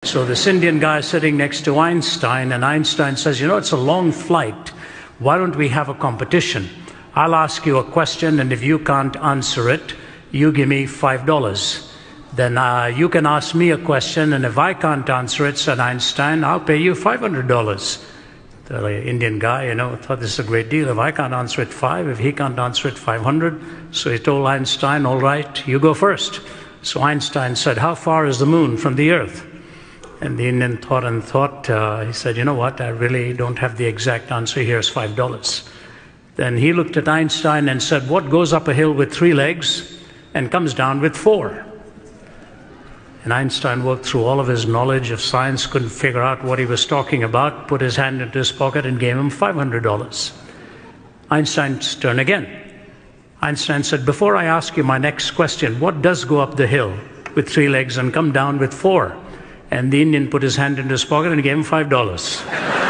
So this Indian guy is sitting next to Einstein, and Einstein says, you know, it's a long flight. Why don't we have a competition? I'll ask you a question, and if you can't answer it, you give me $5. Then you can ask me a question, and if I can't answer it, said Einstein, I'll pay you $500. The Indian guy, you know, thought this is a great deal. If I can't answer it, $5. If he can't answer it, $500. So he told Einstein, all right, you go first. So Einstein said, how far is the moon from the earth? And the Indian thought and thought. He said, you know what, I really don't have the exact answer. Here's $5. Then he looked at Einstein and said, what goes up a hill with 3 legs and comes down with 4? And Einstein worked through all of his knowledge of science, couldn't figure out what he was talking about, put his hand into his pocket and gave him $500. Einstein's turn again. Einstein said, before I ask you my next question, what does go up the hill with 3 legs and come down with 4? And the Indian put his hand into his pocket and gave him $5.